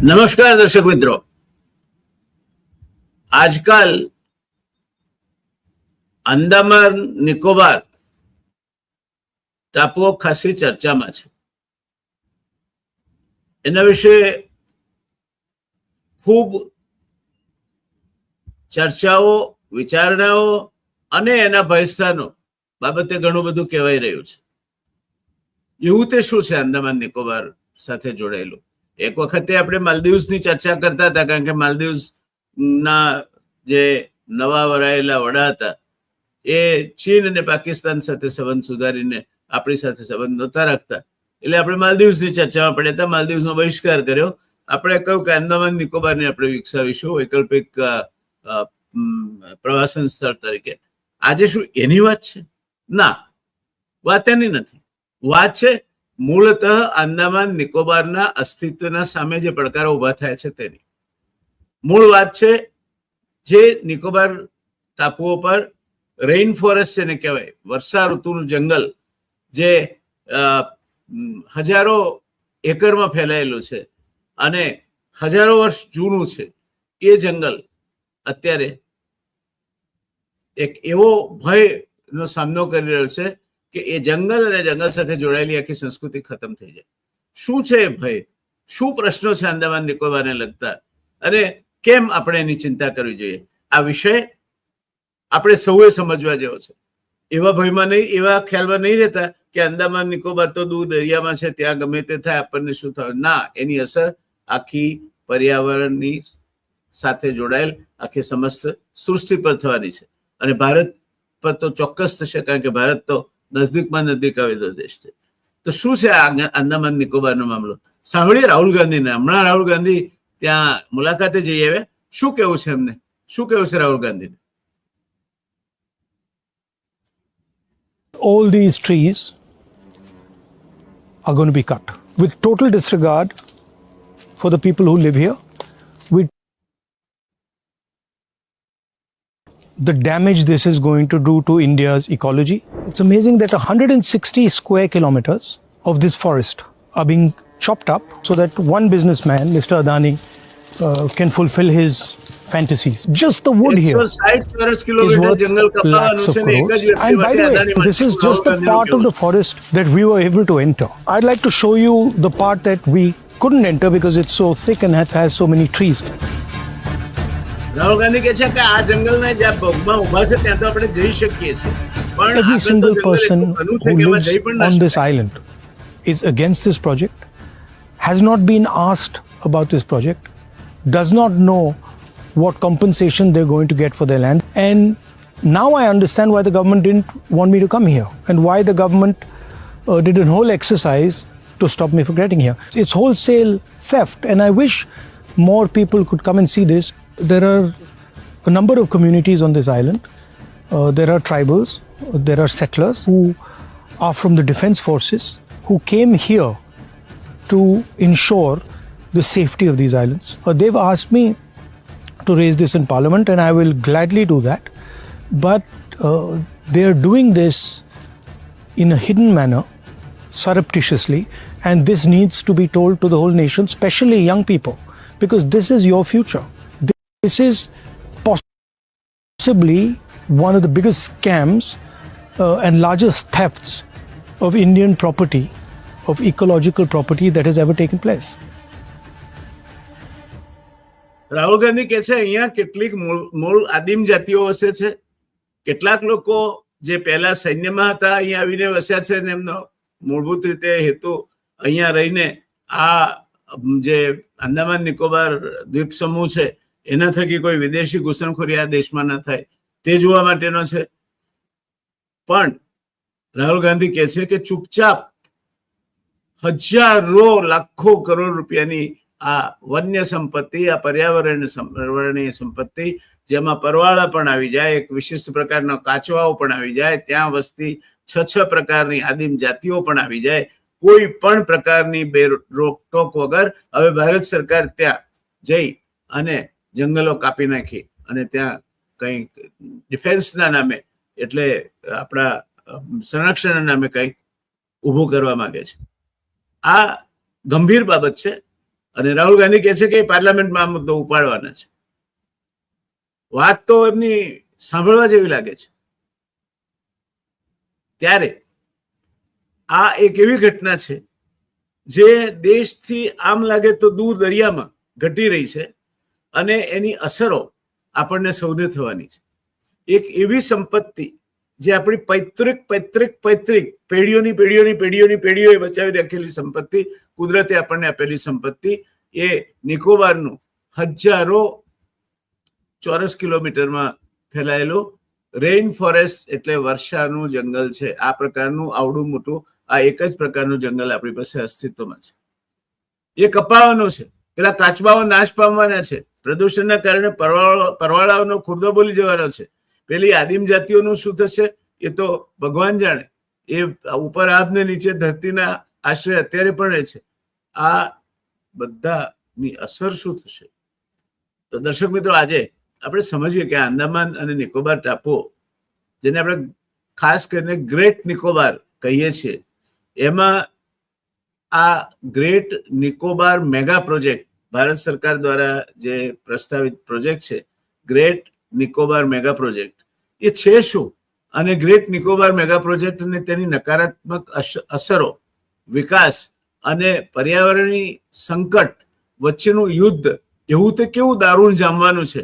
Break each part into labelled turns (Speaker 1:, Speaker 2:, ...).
Speaker 1: નમસ્કાર દર્શક મિત્રો, આજકાલ અંદામાન નિકોબાર ટાપુઓ ખાસી ચર્ચામાં છે. એના વિશે ખૂબ ચર્ચાઓ, વિચારણાઓ અને એના ભયસ્થાનો બાબતે ઘણું બધું કહેવાઈ રહ્યું છે. એવું તે શું છે અંદામાન નિકોબાર સાથે જોડાયેલું? એક વખતે આપણે માલદીવ્સની ચર્ચા કરતા હતા, કારણ કે માલદીવ્સ ના જે નવા વરાયેલા વડા હતા એ ચીન અને પાકિસ્તાન સાથે સંબંધ સુધારીને આપણી સાથે સંબંધ નહોતા રાખતા, એટલે આપણે માલદીવ્સની ચર્ચામાં પડ્યા હતા. માલદીવ્સનો બહિષ્કાર કર્યો. આપણે કહ્યું કે અંદામાન નિકોબારને આપણે વિકસાવીશું વૈકલ્પિક પ્રવાસન સ્થળ તરીકે. આજે શું એની વાત છે? ના, વાત એની નથી. વાત છે મૂળતઃ અંદામાન નિકોબારના અસ્તિત્વના સામે જે પડકારો ઉભા થાય છે તેની. મૂળ વાત છે જે નિકોબાર ટાપુઓ પર રેઇન ફોરેસ્ટ જેને કહેવાય, વર્ષા ઋતુનું જંગલ, જે હજારો એકરમાં ફેલાયેલું છે અને હજારો વર્ષ જૂનું છે, એ જંગલ અત્યારે એક એવો ભયનો સામનો કરી રહ્યો છે કે એ જંગલ અને જંગલ સાથે જોડાયેલી આખી સંસ્કૃતિ ખતમ થઈ જાય. શું છે એ ભય? શું પ્રશ્નો છે અંદામાન નિકોબારને લગતા, અને કેમ આપણે એની ચિંતા કરવી જોઈએ? આ વિષય આપણે સૌએ સમજવા જેવો છે. એવા ભયમાં નહીં, એવા ખ્યાલમાં નહીં રહેતા કે અંદામાન નિકોબાર તો દૂર દરિયામાં છે, ત્યાં ગમે તે થાય આપણને શું થાય. ના, એની અસર આખી પર્યાવરણની સાથે જોડાયેલ આખી સમસ્ત સૃષ્ટિ પર થવાની છે, અને ભારત પર તો ચોક્કસ થશે, કારણ કે ભારત તો નજદીકમાં નજદીક આવેલો દેશ છે. તો શું છે આ અંદામાન નિકોબારનો મામલો? સાંભળીએ રાહુલ ગાંધીને. હમણાં રાહુલ ગાંધી ત્યાં મુલાકાતે જઈ આવ્યા. શું કેવું છે એમને? શું કેવું છે રાહુલ ગાંધીને?
Speaker 2: All these trees are going to be cut with total disregard for the people who live here, with the damage this is going to do to India's ecology. It's amazing that 160 square kilometers of this forest are being chopped up so that one businessman, Mr. Adani, can fulfill his fantasies. Just the wood here is worth lakhs of crores. And by the way, this is just the part of the forest that we were able to enter. I'd like to show you the part that we couldn't enter because it's so thick and has so many trees.
Speaker 1: Rahul Gandhi કહે છે કે આ જંગલના જ્યાં પગમાં ઉભા છે ત્યાં તો આપણે જઈ શકીએ છીએ, પણ
Speaker 2: every single person who lives on this island is against this project, has not been asked about this project, does not know what compensation they're going to get for their land. And now I understand why the government didn't want me to come here, and why the government did a whole exercise to stop me from getting here. It's wholesale theft, and I wish more people could come and see this. There are a number of communities on this island. There are tribals, there are settlers who are from the defense forces, who came here to ensure the safety of these islands. They've asked me to raise this in Parliament, and I will gladly do that. But they are doing this in a hidden manner, surreptitiously, and this needs to be told to the whole nation, especially young people, because this is your future. This is possibly one of the biggest scams and largest thefts of Indian property, of ecological property, that has ever taken place.
Speaker 1: Rahul Gandhi કહે છે અહીંયા કેટલીક મૂળ આદિમ જાતિઓ વસે છે, કેટલાક લોકો જે પહેલા સૈન્યમાં હતા અહીંયા આવીને વસ્યા છે, અને એમનો મૂળભૂત રીતે હેતુ અહીંયા રહીને આ જે અંદામાન નિકોબાર દ્વીપ સમૂહ છે એના થકી કોઈ વિદેશી ઘૂસણખોરી આ દેશમાં ન થાય તે જોવા માટેનો છે. પણ રાહુલ ગાંધી કહે છે કે ચૂપચાપ હજારો લાખો કરોડ રૂપિયાની આ વન્ય સંપત્તિ, આ પર્યાવરણીય સંપત્તિ, જેમાં પરવાળા પણ આવી જાય, એક વિશિષ્ટ પ્રકારનો કાચવાઓ પણ આવી જાય, ત્યાં વસતી 6 પ્રકારની આદિમ જાતિઓ પણ આવી જાય, કોઈ પણ પ્રકારની રોકટોક વગર હવે ભારત સરકાર ત્યાં જઈ અને જંગલો કાપી નાખી અને ત્યાં કંઈક ડિફેન્સના નામે, એટલે આપણા સંરક્ષણના નામે કંઈક ઊભું કરવા માંગે છે. આ ગંભીર બાબત છે, અને રાહુલ ગાંધી કહે છે કે પાર્લામેન્ટમાં આ મુદ્દો ઉપાડવાના છે. વાત તો એમની સાંભળવા જેવી લાગે છે. ત્યારે આ એક એવી ઘટના છે જે દેશથી આમ લાગે તો દૂર દરિયામાં ઘટી રહી છે અને એની અસરો આપણને સૌને થવાની છે. એક એવી સંપત્તિ જે આપણી પૈતૃક પેઢીઓએ બચાવી રાખેલી સંપત્તિ, કુદરતે આપણને આપેલી સંપત્તિ, એ નિકોબારનું હજારો ચોરસ કિલોમીટરમાં ફેલાયેલું રેઇન ફોરેસ્ટ એટલે વર્ષાનું જંગલ છે. આ પ્રકારનું આવડું મોટું આ એક જ પ્રકારનું જંગલ આપણી પાસે અસ્તિત્વમાં છે. એ કપાવાનું છે. પેલા કાચબાઓ નાશ પામવાના છે. પ્રદૂષણના કારણે પરવાળાઓનો ખુરદો બોલી જવાનો છે. પેલી આદિમ જાતિઓનું શું થશે એ તો ભગવાન જાણે. એ ઉપર આભને નીચે ધરતીના આશ્રય અત્યારે પણ રહે છે. આ બધાની અસર શું થશે? તો દર્શક મિત્રો, આજે આપણે સમજીએ કે આંદામાન અને નિકોબાર ટાપુઓ, જેને આપણે ખાસ કરીને ગ્રેટ નિકોબાર કહીએ છીએ, એમાં આ great Nicobar mega project, Bharat સરકાર દ્વારા જે પ્રસ્તાવિત પ્રોજેક્ટ છે ગ્રેટ નિકોબાર મેગા પ્રોજેક્ટ, એ છે શું? અને ગ્રેટ નિકોબાર મેગા પ્રોજેક્ટ અને તેની નકારાત્મક અસરો, વિકાસ અને પર્યાવરણીય સંકટ વચ્ચેનું યુદ્ધ, એવું તો કેવું દારૂણ જામવાનું છે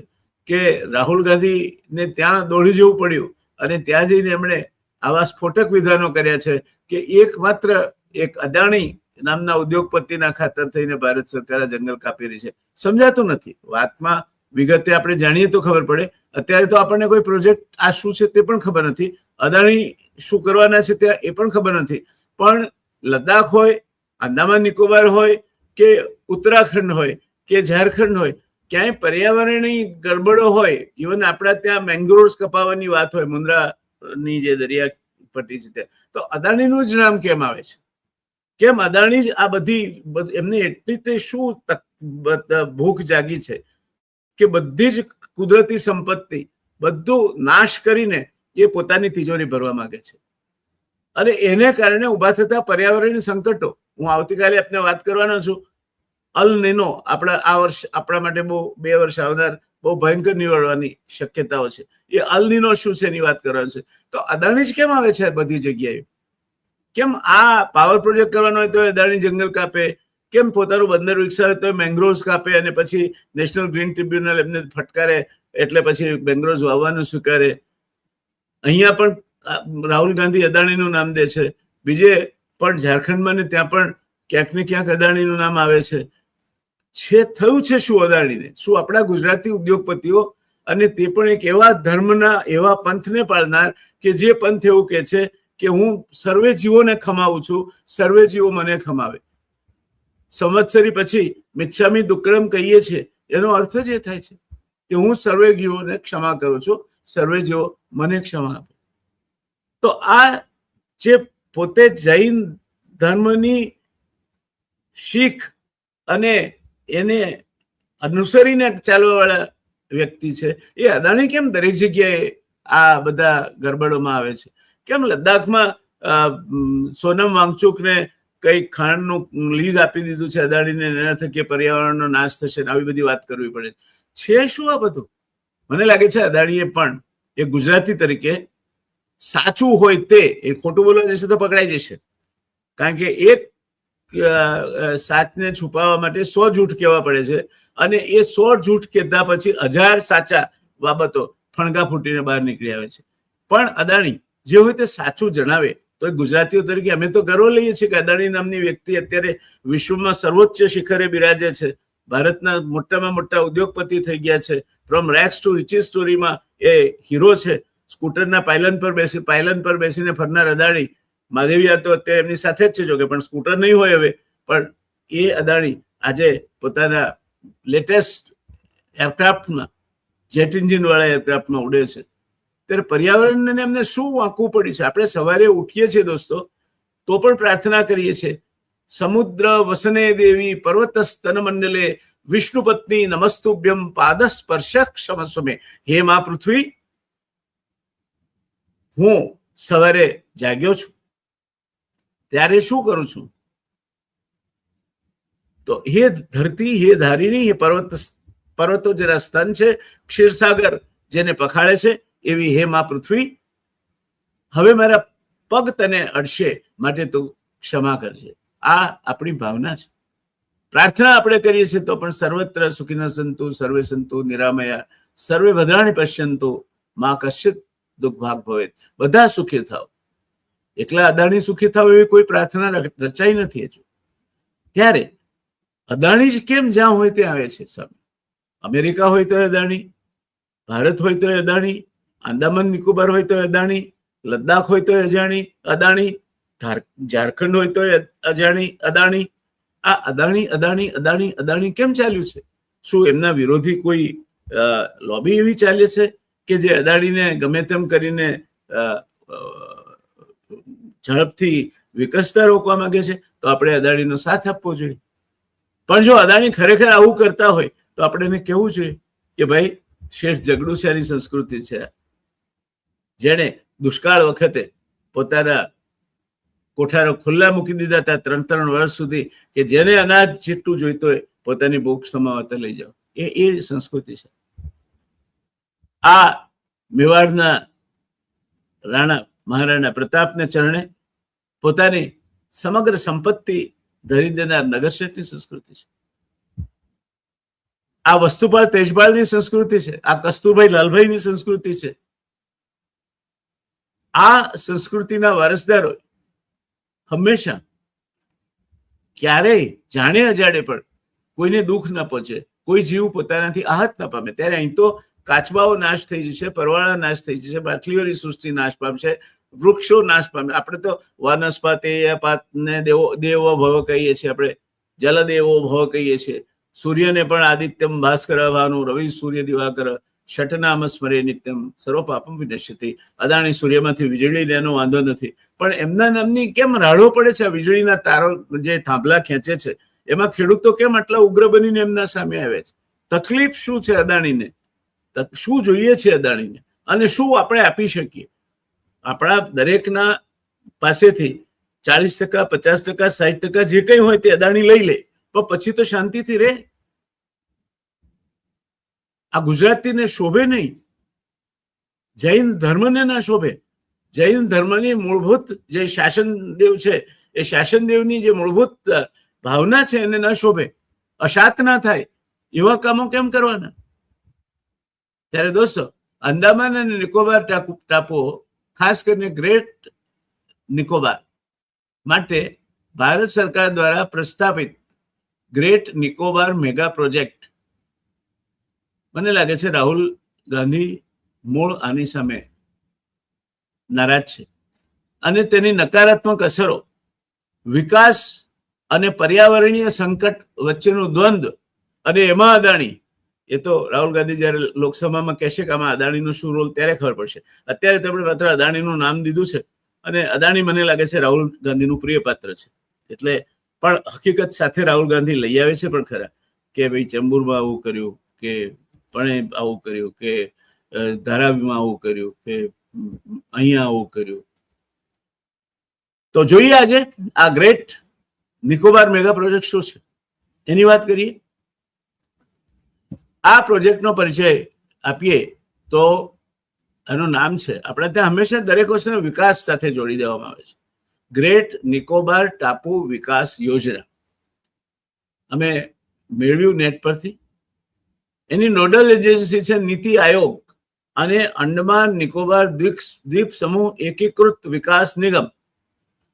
Speaker 1: કે રાહુલ ગાંધીને ત્યાં દોડી જવું પડ્યું અને ત્યાં જઈને એમણે આવા સ્ફોટક વિધાનો કર્યા છે કે એકમાત્ર એક અદાણી નામના ઉદ્યોગપતિના ખાતર થઈને ભારત સરકાર જંગલ કાપી રહી છે. સમજાતું નથી. વાતમાં વિગતે આપણે જાણીએ તો ખબર પડે. અત્યારે તો આપણને કોઈ પ્રોજેક્ટ આ શું છે તે પણ ખબર નથી. અદાણી શું કરવાના છે તે એ પણ ખબર નથી. પણ લદ્દાખ હોય, આંદામાન નિકોબાર હોય કે ઉત્તરાખંડ હોય કે ઝારખંડ હોય, ક્યાંય પર્યાવરણીય ગરબડો હોય, ઇવન આપણા ત્યાં મેંગ્રોવ્સ કપાવવાની વાત હોય, મુન્દ્રાની જે દરિયા પટ્ટી છે ત્યાં, તો અદાણીનું જ નામ કેમ આવે છે? કેમ અદાણી જ આ બધી એમની એટલી તે શું ભૂખ જાગી છે કે બધી જ કુદરતી સંપત્તિ બધું નાશ કરીને એ પોતાની તિજોરી ભરવા માંગે છે. અને એને કારણે ઉભા થતા પર્યાવરણીય સંકટો, હું આવતીકાલે આપને વાત કરવાનો છું. અલ નીનો આ વર્ષ આપણા માટે બહુ 2 વર્ષ આવનાર બહુ ભયંકર નીવડવાની શક્યતાઓ છે. એ અલ નીનો શું છે એની વાત કરવાની છે. તો અદાણી જ કેમ આવે છે બધી જગ્યાએ? કેમ આ પાવર પ્રોજેક્ટ કરવાનો હોય તો અદાણી જંગલ કાપે? કેમ પોતાનું બંદર વિકસાવે તો મેંગ્રોવ્સ કાપે અને પછી નેશનલ ગ્રીન ટ્રિબ્યુનલ એમને ફટકારે એટલે પછી મેંગ્રોવ્સ વાવવાનું સ્વીકારે? અહીંયા પણ રાહુલ ગાંધી અદાણીનું નામ દે છે. બીજે પણ ઝારખંડમાં ને ત્યાં પણ ક્યાંક ને ક્યાંક અદાણીનું નામ આવે છે. થયું છે શું અદાણીને? શું આપણા ગુજરાતી ઉદ્યોગપતિઓ, અને તે પણ એક એવા ધર્મના એવા પંથને પાળનાર કે જે પંથ એવું કે છે કે હું સર્વે જીવોને ખમાવું છું, સર્વે જીવો મને ખમાવે. સંવત્સરી પછી મિચ્છામી દુક્કડમ કહીએ છીએ, એનો અર્થ જ એ થાય છે કે હું સર્વે જીવોને ક્ષમા કરું છું, સર્વે જીવો મને ક્ષમા આપે. તો આ જે પોતે જૈન ધર્મની શીખ અને એને અનુસરીને ચાલવા વાળા વ્યક્તિ છે, એ અદાણી કેમ દરેક જગ્યાએ આ બધા ગરબડોમાં આવે છે? કેમ લદ્દાખમાં સોનમ વાંગચુકને કઈ ખાંડનું લીઝ આપી દીધું છે અદાણીને, એના થકી પર્યાવરણનો નાશ થશે, આવી બધી વાત કરવી પડે છે? શું આ બધું? મને લાગે છે અદાણીએ પણ એ ગુજરાતી તરીકે સાચું હોય તે, એ ખોટું બોલવા જશે તો પકડાઈ જશે. કારણ કે એક સાચને છુપાવવા માટે 100 જૂઠ કહેવા પડે છે, અને એ 100 જૂઠ કહેતા પછી 1000 સાચા બાબતો ફણગા ફૂટીને બહાર નીકળી આવે છે. પણ અદાણી જે હોય તે સાચું જણાવે તો ગુજરાતીઓ તરીકે અમે તો ગર્વ લઈએ છીએ કે અદાણી નામની વ્યક્તિ અત્યારે વિશ્વમાં સર્વોચ્ચ શિખરે બિરાજે છે. ભારતના મોટામાં મોટા ઉદ્યોગપતિ થઈ ગયા છે. ફ્રોમ રેક્સ ટુ રિચીસ સ્ટોરીમાં એ હીરો છે. સ્કૂટરના પાયલન પર બેસીને ફરનાર અદાણી. માધેવિયા તો અત્યારે એમની સાથે જ છે, જોકે પણ સ્કૂટર નહીં હોય હવે. પણ એ અદાણી આજે પોતાના લેટેસ્ટ એરક્રાફ્ટમાં, જેટ એન્જિન વાળા એરક્રાફ્ટમાં ઉડે છે. ત્યારે પર્યાવરણને એમને શું વાંકવું પડ્યું છે? આપણે સવારે ઉઠીએ છીએ દોસ્તો તો પણ પ્રાર્થના કરીએ છીએ, સમુદ્ર વસને દેવી પર્વત સ્તન મંડલે વિષ્ણુ પત્ની નમસ્તુભ્યમ પાદ સ્પર્શ ક્ષમસ્વમે. હે મા પૃથ્વી, હું સવારે જાગ્યો છું ત્યારે શું કરું છું? તો હે ધરતી, હે ધારીણી, હે પર્વતો જેના સ્તન છે, ક્ષીરસાગર જેને પખાડે છે, એવી હે માં પૃથ્વી, હવે મારા પગ તને અડશે, માટે તું ક્ષમા કરજે. આ આપણી ભાવના છે. પ્રાર્થના આપણે કરીએ છીએ તો પણ સર્વત્ર સુખિનઃ સંતુ સર્વે સંતુ નિરામયા સર્વે ભદ્રાણિ પશ્યન્તુ મા કશ્ચિત દુઃખ ભાગ ભવેત. બધા સુખી થાવ. એકલા અદાણી સુખી થાવ એવી કોઈ પ્રાર્થના રચાઈ નથી હજુ. ત્યારે અદાણી જ કેમ જ્યાં હોય ત્યાં આવે છે સામે. અમેરિકા હોય તો અદાણી, ભારત હોય તો અદાણી, આંદામાન નિકોબાર હોય તો અદાણી, લદ્દાખ હોય તો અદાણી, ઝારખંડ હોય તો અદાણી. આ અદાણી અદાણી અદાણી અદાણી કેમ ચાલ્યું છે? શું એમના વિરોધી કોઈ લોબી એવી ચાલે છે કે જે અદાણીને ગમે તેમ કરીને ઝડપથી વિકસતા રોકવા માંગે છે? તો આપણે અદાણીનો સાથ આપવો જોઈએ. પણ જો અદાણી ખરેખર આવું કરતા હોય તો આપણે એને કહેવું જોઈએ કે ભાઈ, શેઠ જગડુસિયાની સંસ્કૃતિ છે, જેને દુષ્કાળ વખતે પોતાના કોઠારો ખુલ્લા મૂકી દીધા હતા 3 વર્ષ સુધી, કે જેને અનાજ જેટલું જોઈતું હોય પોતાની ભૂખ સમાવતા લઈ જાઓ. એ સંસ્કૃતિ છે. આ મેવાડના રાણા મહારાણા પ્રતાપને ચરણે પોતાની સમગ્ર સંપત્તિ ધરી દેનાર નગરશેઠની સંસ્કૃતિ છે. આ વસ્તુપાલ તેજપાલની સંસ્કૃતિ છે. આ કસ્તુરભાઈ લાલભાઈની સંસ્કૃતિ છે. આ સંસ્કૃતિના વારસદારો હંમેશા ક્યારેય જાણે અજાણે પણ કોઈને દુઃખ ન પહોંચે, કોઈ જીવ પોતાનાથી આહત ન પામે. ત્યારે અહીં તો કાચબાઓ નાશ થઈ જશે, પરવાળા નાશ થઈ જશે, માછલીઓની સૃષ્ટિ નાશ પામશે, વૃક્ષો નાશ પામે. આપણે તો વનસ્પતિને દેવો ભવ કહીએ છીએ, આપણે જલદેવો ભવ કહીએ છીએ. સૂર્યને પણ આદિત્યમ ભાસ્કર ભાનું રવિ સૂર્ય દિવાકર શટનામ સ્મરે નિત્યમ સર્વ પાપમ વિનશ્યતિ. અદાણી સૂર્યમાંથી વીજળી લેવાનો વાંધો નથી, પણ એમના નામની કેમ રાડો પડે છે? વીજળીના તારો જે થાંભલા ખેંચે છે એમાં ખેડૂતો કેમ આટલા ઉગ્ર બનીને એમના સામે આવે છે? તકલીફ શું છે અદાણીને? શું જોઈએ છે અદાણીને? અને શું આપણે આપી શકીએ? આપણા દરેકના પાસેથી 40%, 50%, 60% જે કંઈ હોય તે અદાણી લઈ લે, પણ પછી તો શાંતિથી રહે. આ ગુજરાતીને શોભે નહીં, જૈન ધર્મને ના શોભે. જૈન ધર્મની મૂળભૂત જે શાસનદેવ છે, એ શાસનદેવની જે મૂળભૂત ભાવના છે એને ન શોભે, અશાત ના થાય એવા કામો કેમ કરવાના? ત્યારે દોસ્તો, અંદામાન અને નિકોબાર ટાપુઓ, ખાસ કરીને ગ્રેટ નિકોબાર માટે ભારત સરકાર દ્વારા પ્રસ્થાપિત ગ્રેટ નિકોબાર મેગા પ્રોજેક્ટ, મને લાગે છે રાહુલ ગાંધી મૂળ આની સામે નારાજ છે. અને તેની નકારાત્મક અસરો, વિકાસ અને પર્યાવરણીય સંકટ વચ્ચેનું દ્વંદ્વ, અને એમાં અદાણી, એ તો રાહુલ ગાંધી જયારે લોકસભામાં કહેશે કે આમાં અદાણીનો શું રોલ, ત્યારે ખબર પડશે. અત્યારે તેમણે માત્ર અદાણીનું નામ દીધું છે, અને અદાણી મને લાગે છે રાહુલ ગાંધીનું પ્રિય પાત્ર છે. એટલે પણ હકીકત સાથે રાહુલ ગાંધી લઈ આવે છે પણ ખરા, કે ભાઈ ચેમ્બુરમાં આવું કર્યું, કે પણ આવું કર્યું, કે ધારાવીમાં આવું કર્યું, કે અહીંયા આવું કર્યું. તો જોઈએ આજે આ ગ્રેટ નિકોબાર મેગા પ્રોજેક્ટ શું છે એની વાત કરીએ. આ પ્રોજેક્ટનો પરિચય આપીએ તો એનું નામ છે, આપણે ત્યાં હંમેશા દરેક વસ્તુનો વિકાસ સાથે જોડી દેવામાં આવે છે. ગ્રેટ નિકોબાર ટાપુ વિકાસ યોજના અમે મેળવ્યું નેટ પરથી. એની નોડલ એજન્સી છે નીતિ આયોગ અને અંડમાન નિકોબાર દ્વીપ સમૂહ એકીકૃત વિકાસ નિગમ.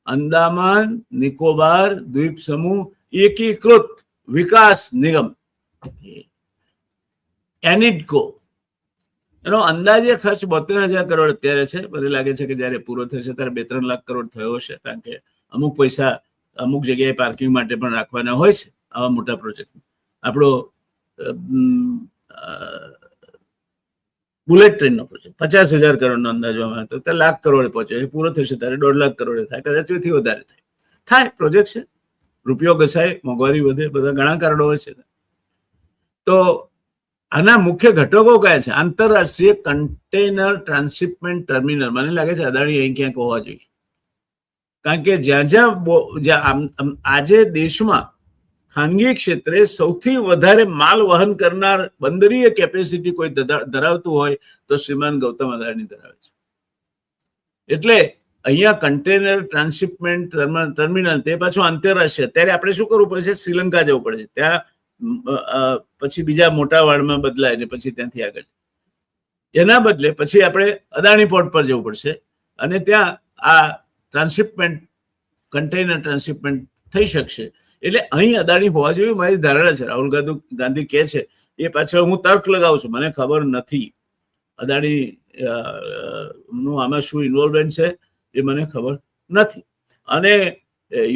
Speaker 1: અંદામાન નિકોબાર દ્વીપ સમૂહ એકીકૃત વિકાસ નિગમ, એનિડકો. એનો અંદાજે ખર્ચ 72,000 કરોડ અત્યારે છે. મને લાગે છે કે જયારે પૂરો થશે ત્યારે 2-3 લાખ કરોડ થયો હશે, કારણ કે અમુક પૈસા અમુક જગ્યાએ પાર્કિંગ માટે પણ રાખવાના હોય છે આવા મોટા પ્રોજેક્ટ. આપણો બુલેટ ટ્રેનનો પ્રોજેક્ટ 50,000 કરોડનો અંદાજવામાં હતો, ત્યારે લાખ કરોડે પહોંચ્યો. પૂરો થશે ત્યારે 1.5 લાખ કરોડે થાય, કદાચ એથી વધારે થાય. પ્રોજેક્ટ છે, રૂપિયો ઘસાય, મોંઘવારી વધે, બધા ઘણા કારણો હોય છે. તો આના મુખ્ય ઘટકો કયા છે? આંતરરાષ્ટ્રીય કન્ટેનર ટ્રાન્સશિપમેન્ટ ટર્મિનલ. મને લાગે છે અદાણી અહીં ક્યાંક હોવા જોઈએ, કારણ કે જ્યાં આજે દેશમાં ખાનગી ક્ષેત્રે સૌથી વધારે માલ વહન કરનાર બંદરીય કેપેસિટી કોઈ ધરાવતું હોય તો શ્રીમાન ગૌતમ અદાણી ધરાવે છે. એટલે અહીંયા કન્ટેનર ટ્રાન્સશિપમેન્ટ ટર્મિનલ તે પાછું આંતરરાષ્ટ્રીય. અત્યારે આપણે શું કરવું પડે છે? શ્રીલંકા જવું પડે છે, ત્યાં પછી બીજા મોટા વાળમાં બદલાય ને પછી ત્યાંથી આગળ. એના બદલે પછી આપણે અદાણી પોર્ટ પર જવું પડશે અને ત્યાં આ ટ્રાન્સશિપમેન્ટ કન્ટેનર ટ્રાન્સશિપમેન્ટ થઈ શકશે. એટલે અહીં અદાણી હોવા જોઈએ મારી ધારણા છે. રાહુલ ગાંધી કહે છે એ પાછળ હું તર્ક લગાવું છું, મને ખબર નથી અદાણી નું આમાં શું ઇન્વોલ્વમેન્ટ છે એ મને ખબર નથી. અને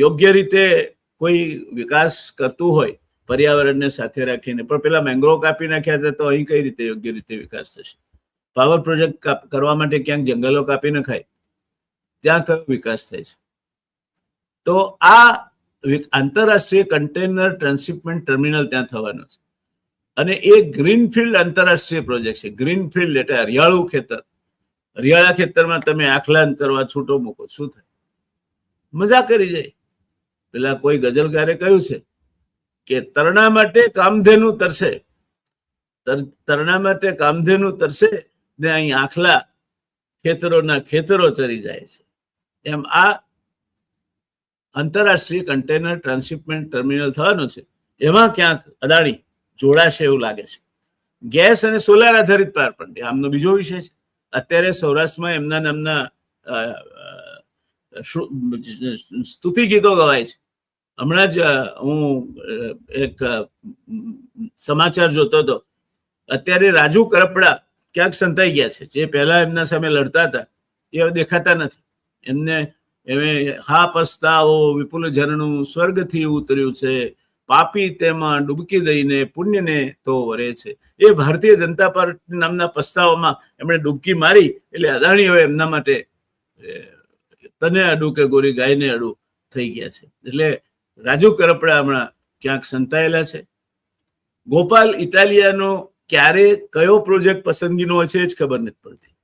Speaker 1: યોગ્ય રીતે કોઈ વિકાસ કરતું હોય પર્યાવરણને સાથે રાખીને, પણ પેલા મેંગ્રોવ કાપી નાખ્યા હતા તો અહીં કઈ રીતે યોગ્ય રીતે વિકાસ થશે? પાવર પ્રોજેક્ટ કરવા માટે ક્યાંક જંગલો કાપી નખાય, ત્યાં કયો વિકાસ થાય છે? તો આ આંતરરાષ્ટ્રીય કન્ટેનર ટ્રાન્સશિપમેન્ટ ટર્મિનલ ત્યાં થવાનો છે અને એ ગ્રીનફિલ્ડ આંતરરાષ્ટ્રીય પ્રોજેક્ટ છે. ગ્રીનફિલ્ડ એટલે હરિયાળું ખેતર. હરિયાળા ખેતરમાં તમે આખલા અંતરવા છૂટો મૂકો, શું થાય? મજા કરી જાય. પેલા કોઈ ગઝલકારે કહ્યું છે કે તરણા માટે કામધેનુ તરસે, તરણા માટે કામધેનુ તરસે ને અહીં આખલા ખેતરોના ખેતરો ચરી જાય છે. એમ આ આંતરરાષ્ટ્રીય કન્ટેનર ટ્રાન્સશિપમેન્ટ ટર્મિનલ થવાનું છે. એમાં ક્યાંક અદાણી જોડાશે એવું લાગે છે. ગેસ અને સોલાર આધારિત પાવર પ્લાન્ટ આમનો બીજો વિષય છે. અત્યારે સૌરાષ્ટ્રમાં એમના નામના સ્તુતિ ગીતો ગવાય છે. હમણાં જ હું એક સમાચાર જોતો હતો. અત્યારે રાજુ કરપડા ક્યાંક સંતાઈ ગયા છે. જે પહેલા એમના સામે લડતા હતા એ હવે દેખાતા નથી. એમને હા પસ્તાવો વિપુલ ઝરણું સ્વર્ગથી ઉતર્યું છે, પાપી તેમાં ડૂબકી દઈને પુણ્યને તો વરે છે. એ ભારતીય જનતા પાર્ટી નામના પસ્તાવામાં એમણે ડૂબકી મારી. એટલે અદાણી હવે એમના માટે તને અડું કે ગોરી ગાયને અડું થઈ ગયા છે. એટલે રાજુ કરપડા હમણાં ક્યાંક સંતાયેલા છે. ગોપાલ ઇટાલિયાનો ક્યારે કયો પ્રોજેક્ટ પસંદગીનો હોય છે એ જ ખબર નથી પડતી.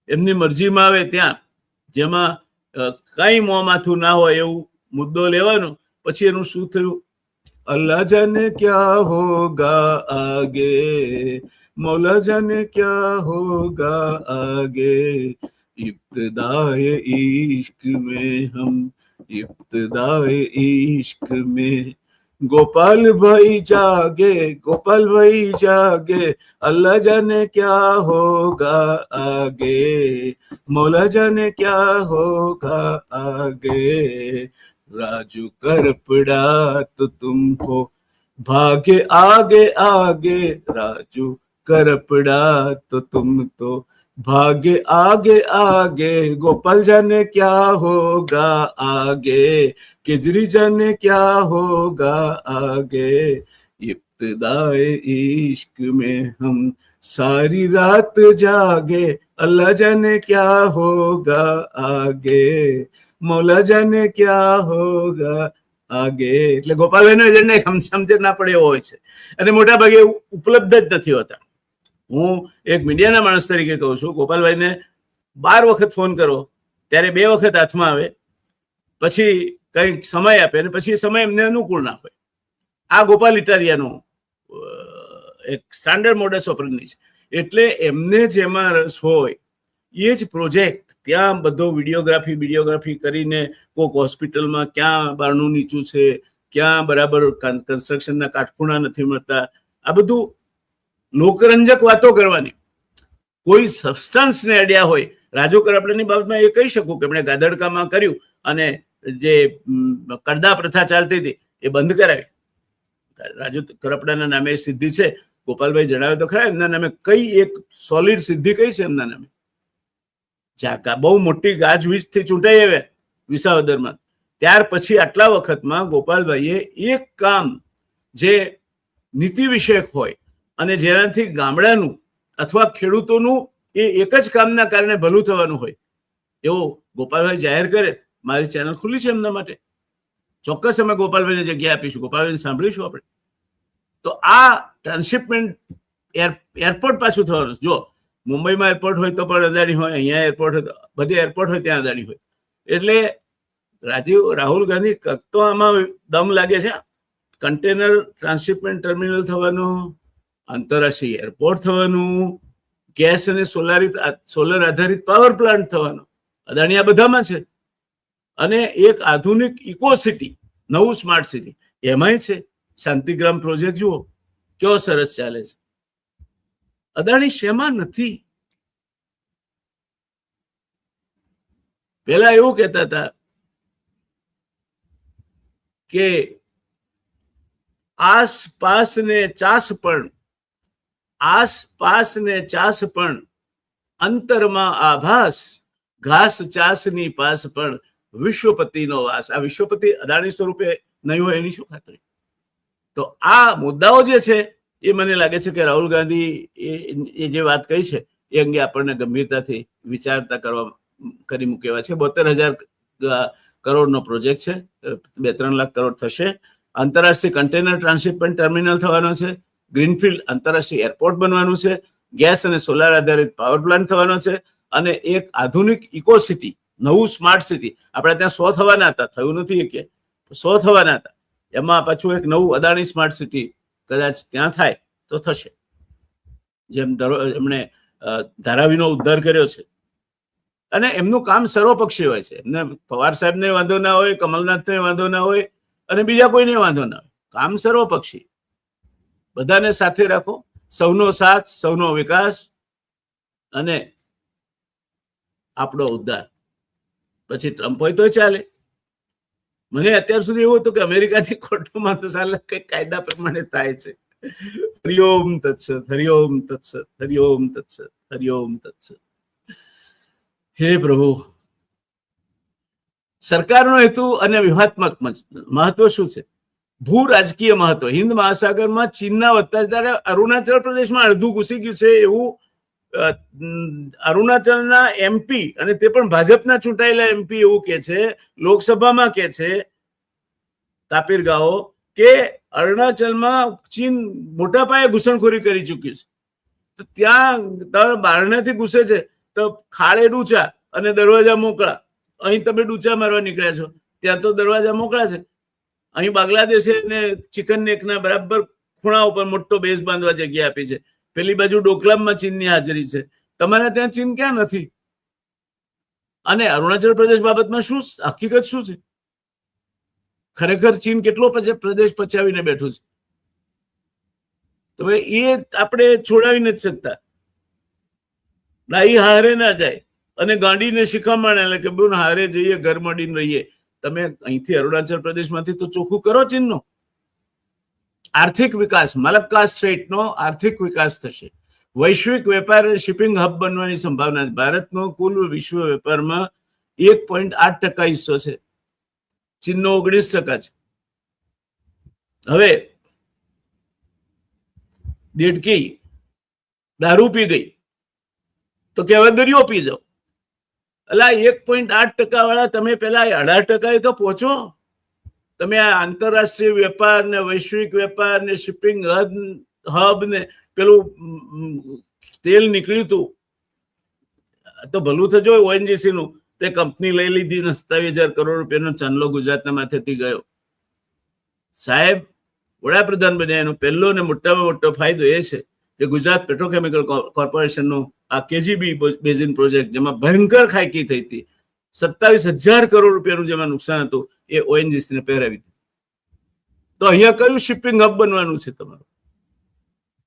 Speaker 1: એમની મરજીમાં આવે ત્યાં, જેમાં કઈ મોં માથું ના હોય એવું મુદ્દો લેવાનો, પછી એનું શું થયું? અલ્લાહ જાને ક્યા હોગા આગે, મૌલા જાને ક્યા હોગા આગે, ઇબ્તિદાએ ઇશ્ક में हम इब्तिदाए इश्क में गोपाल भाई जागे, गोपाल भाई जागे, अल्लाह जाने क्या होगा आगे, मौला जाने क्या होगा आगे, राजू करपड़ा तो तुम हो भागे आगे आगे, राजू करपड़ा तो तुम तो भागे आगे आगे, गोपाल जाने क्या होगा आगे, केजरी जाने क्या होगा आगे, इब्तिदाए इश्क में हम सारी रात जागे, अल्लाह जाने क्या होगा आगे, मौला जाने क्या होगा આગે. એટલે ગોપાલભાઈનો એજન્ડા સમજ ના પડે એવો હોય છે અને મોટા ભાગે ઉપલબ્ધ જ નથી હોતા. હું એક મીડિયાના માણસ તરીકે કહું છું, ગોપાલભાઈને 12 વખત ફોન કરો ત્યારે 2 વખત હાથમાં આવે, પછી કંઈક સમય આપે અને પછી સમય એમને અનુકૂળ ના હોય. આ ગોપાલ ઇટાલિયાનું એક સ્ટાન્ડર્ડ મોડસ ઓપરેન્ડી છે. એટલે એમને જેમાં રસ હોય એ જ પ્રોજેક્ટ ત્યાં બધો વિડીયોગ્રાફી કરીને કોઈક હોસ્પિટલમાં ક્યાં બારણું નીચું છે, ક્યાં બરાબર કન્સ્ટ્રક્શનના કાટખૂણા નથી મળતા, આ બધું લોકરંજક વાતો કરવાની. કોઈ સબસ્ટન્સને અડ્યા હોય. રાજુ કરપડાની બાબતમાં એ કહી શકું કે એમણે ગાદડકામાં કર્યું અને જે કરદા પ્રથા ચાલતી હતી એ બંધ કરાવી. રાજુ કરપડાના નામે સિદ્ધિ છે. ગોપાલભાઈ જણાવે તો ખરા એમના નામે કઈ એક સોલિડ સિદ્ધિ કઈ છે એમના નામે? બહુ મોટી ગાજવીજથી ચૂંટાઈ આવ્યા વિસાવદરમાં. ત્યાર પછી આટલા વખતમાં ગોપાલભાઈએ એક કામ જે નીતિ વિષયક હોય અને જેનાથી ગામડાનું અથવા ખેડૂતોનું એ એક જ કામના કારણે ભલું થવાનું હોય એવું ગોપાલભાઈ જાહેર કરે. મારી ચેનલ ખુલ્લી છે એમના માટે. ચોક્કસ અમે ગોપાલભાઈને જગ્યા આપીશું, ગોપાલભાઈને સાંભળીશું આપણે. તો આ ટ્રાન્સશિપમેન્ટ એરપોર્ટ પાછું થવાનું. જો મુંબઈમાં એરપોર્ટ હોય તો પણ અદાણી હોય, અહીંયા એરપોર્ટ હોય, બધી એરપોર્ટ હોય ત્યાં અદાણી હોય. એટલે રાહુલ ગાંધી તો આમાં દમ લાગે છે. કન્ટેનર ટ્રાન્સશિપમેન્ટ ટર્મિનલ થવાનું, આંતરરાષ્ટ્રીય એરપોર્ટ થવાનું, ગેસ અને સોલર આધારિત પાવર પ્લાન્ટ થવાનો. અદાણી આ બધામાં છે. અને એક આધુનિક ઇકો સિટી, નવું સ્માર્ટ સિટી એમાંય છે. શાંતિગ્રામ પ્રોજેક્ટ જુઓ કેવો સરસ ચાલે છે. અદાણી શેમાં નથી? પેલા એવું કહેતા હતા કે આસપાસ ને ચાસ પણ અંતરમાં આભાસ, ઘાસ ચાસની પાસ પણ વિશ્વપતિનો વાસ. આ વિશ્વપતિ અદાણી સ્વરૂપે નહીં હોય એની શું ખાતરી? તો આ મુદ્દાઓ જે છે એ મને લાગે છે કે રાહુલ ગાંધી એ જે વાત કહી છે એ અંગે આપણને ગંભીરતાથી વિચારતા કરી મૂકેવા છે. 72,000 કરોડનો પ્રોજેક્ટ છે, 2-3 લાખ કરોડ થશે. આંતરરાષ્ટ્રીય કન્ટેનર ટ્રાન્સશિપમેન્ટ ટર્મિનલ થવાનો છે, ગ્રીનફિલ્ડ આંતરરાષ્ટ્રીય એરપોર્ટ બનવાનું છે, ગેસ અને સોલાર આધારિત પાવર પ્લાન્ટ થવાનો છે, અને એક આધુનિક ઇકો સિટી, નવું સ્માર્ટ સિટી. આપણે ત્યાં 100 થવાના હતા, થયું નથી કે 100 થવાના હતા. એમાં પાછું એક નવું અદાણી સ્માર્ટ સિટી કદાચ ત્યાં થાય તો થશે. જેમ એમણે ધારાવીનો ઉદ્ધાર કર્યો છે. અને એમનું કામ સર્વપક્ષી હોય છે. એમને પવાર સાહેબને વાંધો ના હોય, કમલનાથને વાંધો ના હોય, અને બીજા કોઈને વાંધો ના હોય. કામ સર્વપક્ષી. બધાને સાથે રાખો, સૌનો સાથ, સૌનો વિકાસ અને આપણો ઉદ્ધાર. પછી ટ્રમ્પ હોય તો ચાલે. મને અત્યાર સુધી એવું હતું કે અમેરિકાની કોર્ટોમાં તો સાલે કઈ કાયદા પ્રમાણે થાય છે. હરિઓમ તત્સત, હરિઓમ તત્સત, હરિઓમ તત્સત, હરિઓમ તત્સત. હે પ્રભુ, સરકારનો હેતુ અને વ્યૂહાત્મક મહત્વ શું છે? ભૂ રાજકીય મહત્વ. હિન્દ મહાસાગરમાં ચીનના વધતા ત્યારે અરુણાચલ પ્રદેશમાં અડધું ઘૂસી ગયું છે એવું અરુણાચલના MP, અને તે પણ ભાજપના ચૂંટાયેલા MP એવું કે છે, લોકસભામાં કે છે તાપીર ગાઓ, કે અરુણાચલમાં ચીન મોટા પાયે ઘૂસણખોરી કરી ચૂક્યું છે. તો ત્યાં બારણેથી ઘૂસે છે તો ખાડે ડૂચા અને દરવાજા મોકળા. અહીં તમે ડૂચા મારવા નીકળ્યા છો, ત્યાં તો દરવાજા મોકળા છે. અહીં બાંગ્લાદેશે ને ચિકન નેકના બરાબર ખૂણા ઉપર મોટો બેઝ બાંધવા જગ્યા આપી છે. પેલી બાજુ ડોકલામમાં ચીનની હાજરી છે. તમારે ત્યાં ચીન ક્યાં નથી? અને અરુણાચલ પ્રદેશ બાબતમાં શું હકીકત શું છે? ખરેખર ચીન કેટલો પ્રદેશ પચાવીને બેઠું છે? તો એ આપણે છોડાવી નથી શકતા. ડાઈ હારે ના જાય અને ગાંડીને શિખામણ, એટલે કે બોન હારે જઈએ, ઘર મળીને રહીએ. તમે અહીંથી અરુણાચલ પ્રદેશમાંથી તો ચોખ્ખું કરો ચીનનો. આર્થિક વિકાસ, મલક્કા સ્ટ્રેટનો આર્થિક વિકાસ થશે. વૈશ્વિક વેપાર અને શિપિંગ હબ બનવાની સંભાવના છે. ભારતનો કુલ વિશ્વ વેપારમાં 1.8% હિસ્સો છે, ચીનનો 19% છે. હવે દેડકી દારૂ પી ગઈ તો કહેવાય દરિયો પી જાઓ. અલા 1.8% વાળા તમે પેલા 18% તો પહોંચો. તમે આ આંતરરાષ્ટ્રીય વેપાર ને વૈશ્વિક વેપાર ને શિપિંગ હબ ને પેલું તેલ નીકળ્યું હતું તો ભલું થજો. ONGC નું તે કંપની લઈ લીધી ને 27,000 કરોડ રૂપિયાનો ચાંદલો ગુજરાતના માથેથી ગયો. સાહેબ વડાપ્રધાન બન્યા એનો પહેલો ને મોટામાં મોટો ફાયદો એ છે કે ગુજરાત પેટ્રોકેમિકલ કોર્પોરેશનનું આ KGB બેઝિન પ્રોજેક્ટ, જેમાં ભયંકર ખાયકી થઈ હતી, 27,000 કરોડ રૂપિયાનું જેમાં નુકસાન હતું, એ ONGC ને પહેરાવી દીધું. તો અહીંયા કયું શિપિંગ હબ બનવાનું છે તમારું?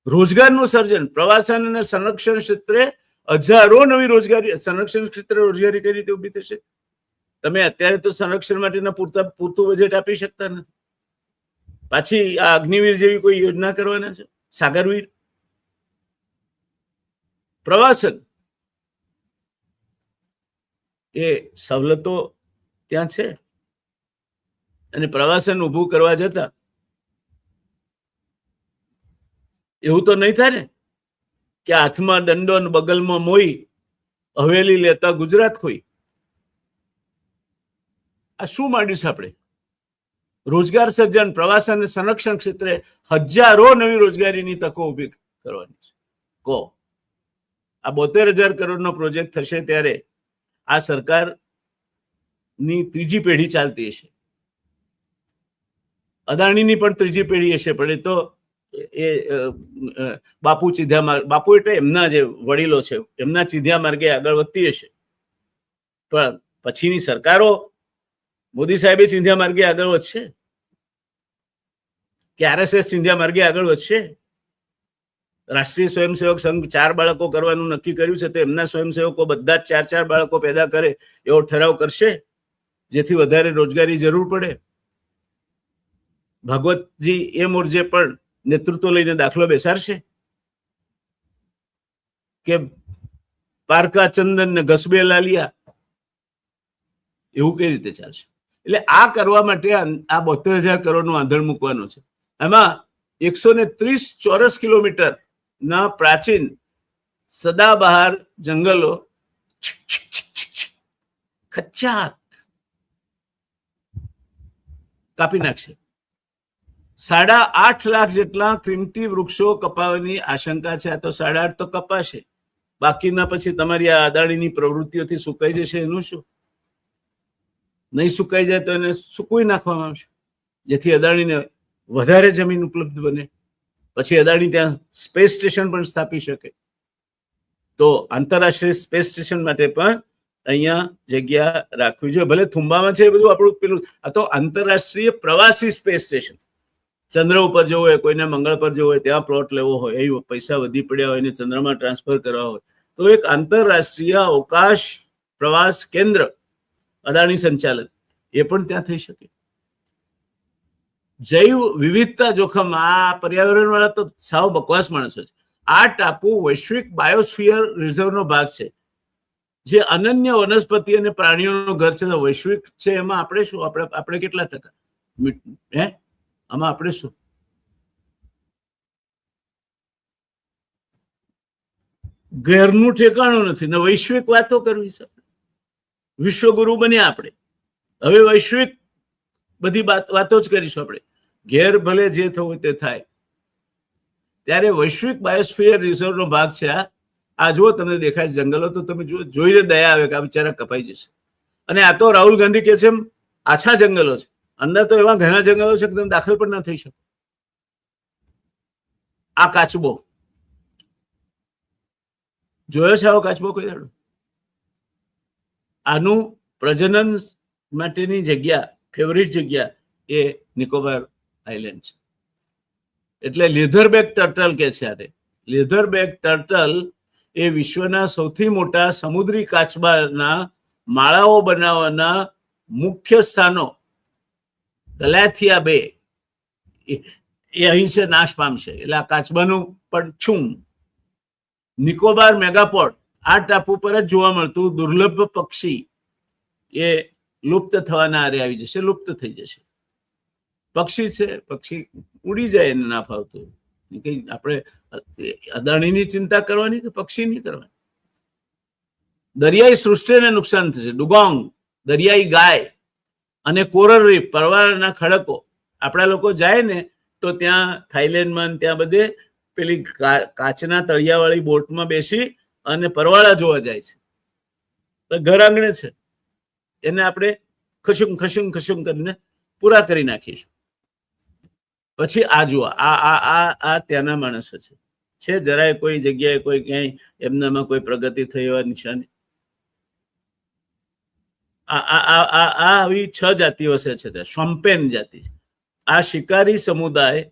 Speaker 1: રોજગારનું સર્જન, પ્રવાસન અને સંરક્ષણ ક્ષેત્રે હજારો નવી રોજગારી, સંરક્ષણ ક્ષેત્રે રોજગારી કઈ રીતે ઉભી થશે? તમે અત્યારે તો સંરક્ષણ માટેના પૂરતું બજેટ આપી શકતા નથી. પાછી આ અગ્નિવીર જેવી કોઈ યોજના કરવાના છે? સાગરવીર. પ્રવાસન, એ સવલતો ત્યાં છે, અને પ્રવાસન ઉભું કરવા જતા એવું તો નહીં થાય ને કે હાથમાં દંડો ને બગલમાં મોઈ હવેલી લેતા ગુજરાત ખોઈ. આ શું માંડ્યું છે આપણે? રોજગાર સર્જન, પ્રવાસન અને સંરક્ષણ ક્ષેત્રે હજારો નવી રોજગારીની તકો ઉભી કરવાની છે. કહો, આ 72,000 કરોડનો પ્રોજેક્ટ થશે ત્યારે આ સરકારની ત્રીજી પેઢી ચાલતી હશે. અદાણીની પણ ત્રીજી પેઢી હશે, પણ એ તો બાપુ ચીધા માર્ગ, બાપુ એટલે એમના જે વડીલો છે એમના ચીધા માર્ગે આગળ વધતી હશે. પણ પછીની સરકારો મોદી સાહેબે ચીંધ્યા માર્ગે આગળ વધશે કે RSS ચીંધ્યા માર્ગે આગળ વધશે? રાષ્ટ્રીય સ્વયંસેવક સંઘ 4 બાળકો કરવાનું નક્કી કર્યું છે, તો એમના સ્વયંસેવકો બધા જ 4 બાળકો પેદા કરે એવો ઠરાવ કરશે, જેથી વધારે રોજગારી જરૂર પડે? ભાગવતજી એ મોરજે પણ નેતૃત્વ લઈને દાખલો બેસાડશે કે પારકા ચંદન ને ઘસબે લાલિયા? એવું કઈ રીતે ચાલશે? એટલે આ કરવા માટે આ 72,000 કરોડનું આંધણ મૂકવાનું છે. એમાં 130 ચોરસ કિલોમીટર ના પ્રાચીન સદાબહાર જંગલો ખચ્ચાક કાપી નાખશે. 8.5 લાખ જેટલા કિંમતી વૃક્ષો કપાવવાની આશંકા છે. આ તો 8.5 તો કપાશે, બાકીના પછી તમારી આ અદાણીની પ્રવૃત્તિઓથી સુકાઈ જશે. એનું શું? નહીં સુકાઈ જાય તો એને સૂકવી નાખવામાં આવશે, જેથી અદાણીને વધારે જમીન ઉપલબ્ધ બને. પછી અદાણી ત્યાં સ્પેસ સ્ટેશન પણ સ્થાપી શકે. તો આંતરરાષ્ટ્રીય સ્પેસ સ્ટેશન માટે પણ અહીંયા જગ્યા રાખવી જોઈએ. ભલે થુંબામાં છે એ બધું આપણું પેલું, આ તો આંતરરાષ્ટ્રીય પ્રવાસી સ્પેસ સ્ટેશન. ચંદ્ર ઉપર જવું હોય, કોઈને મંગળ પર જવું હોય, ત્યાં પ્લોટ લેવો હોય, એ પૈસા વધી પડ્યા હોય ને ચંદ્રમાં ટ્રાન્સફર કરવા હોય, તો એક આંતરરાષ્ટ્રીય અવકાશ પ્રવાસ કેન્દ્ર અદાણી સંચાલન એ પણ ત્યાં થઈ શકે. જૈવ વિવિધતા જોખમ, આ પર્યાવરણ વાળા તો સાવ બકવાસ માણસો છે. આ ટાપુ વૈશ્વિક બાયોસ્ફિયર રિઝર્વનો ભાગ છે, જે અનન્ય વનસ્પતિ અને પ્રાણીઓનું ઘર છે. વૈશ્વિક છે એમાં આપણે શું? આપણે કેટલા ટકા? આમાં આપણે શું? ઘરનું ઠેકાણું નથી ને વૈશ્વિક વાતો કરવી છે. વિશ્વગુરુ બન્યા આપણે, હવે વૈશ્વિક બધી વાતો જ કરીશું આપણે. ઘેર ભલે જે થવું તે થાય. ત્યારે વૈશ્વિક બાયોસ્ફિયર રિઝર્વનો ભાગ છે આ. જુઓ, તમને દેખાય છે જંગલો, તો તમે જુઓ, જોઈને દયા આવે કે આ બિચારા કપાઈ જશે. અને આ તો રાહુલ ગાંધી કે છે એમ આછા જંગલો છે, અંદર તો એવા ઘણા જંગલો છે કે તમે દાખલ પણ ના થઈ શકો. આ કાચબો જોયો છે? આવો કાચબો કોઈ દાડો? આનું પ્રજનન માટેની જગ્યા, ફેવરિટ જગ્યા એ નિકોબાર આઇલેન્ડ છે. એટલે લેધરબેક ટર્ટલ કે છે આને. લેધરબેક ટર્ટલ એ વિશ્વના સૌથી મોટા સમુદ્રી કાચબાના માળાઓ બનાવવાના મુખ્ય સ્થાનો ગલાથિયા બે એ અહીં છે, નાશ પામશે. એટલે આ કાચબાનું પણ છું. નિકોબાર મેગાપોડ, આ ટાપુ પર જ જોવા મળતું દુર્લભ પક્ષી એ લુપ્ત થવાના આરે આવી જશે, લુપ્ત થઈ જશે. પક્ષી છે, પક્ષી ઉડી જાય એને ના ફાવતું. કઈ આપણે અદાણીની ચિંતા કરવાની કે પક્ષીની કરવાની? દરિયાઈ સૃષ્ટિને નુકસાન થશે. ડુગોંગ, દરિયાઈ ગાય અને કોરલ રીફ, પરવાળાના ખડકો. આપણા લોકો જાય ને તો ત્યાં થાઈલેન્ડમાં ત્યાં બધે પેલી કાચના તળિયાવાળી બોટમાં બેસી અને પરવાળા જોવા જાય છે. ઘર આંગણે છે, એને આપણે ખશુમ ખશુમ ખશુમ કરીને પૂરા કરી નાખીશું. પછી આ જુઓ, આ ત્યાંના માણસો છે જરાય કોઈ જગ્યાએ કોઈ ક્યાંય એમનામાં કોઈ પ્રગતિ થઈ હોય નિશાની? આવી 6 જાતિઓ છે ત્યાં. શોમ્પેન જાતિ છે. આ શિકારી સમુદાય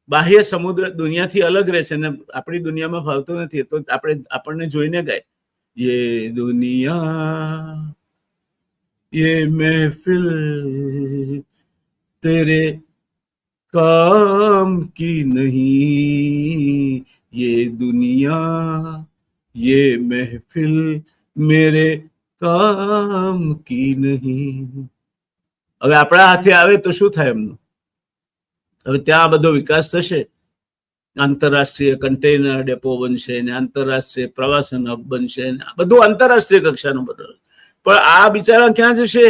Speaker 1: બાહ્ય સમુદ્ર દુનિયાથી અલગ રહે છે અને આપણી દુનિયામાં ફાવતું નથી. તો આપણને જોઈને ગાય, યે દુનિયા યે મહેફિલ તેરે काम की नहीं, ये दुनिया ये महफिल मेरे काम की नहीं. હવે આપણા હાથે આવે તો શું થાય એમનું? હવે ત્યાં બધો વિકાસ થશે, આંતરરાષ્ટ્રીય કન્ટેનર ડેપો બનશે ને આંતરરાષ્ટ્રીય પ્રવાસન હબ બનશે ને બધું આંતરરાષ્ટ્રીય કક્ષાનું બધું. પણ આ બિચારા ક્યાં જશે?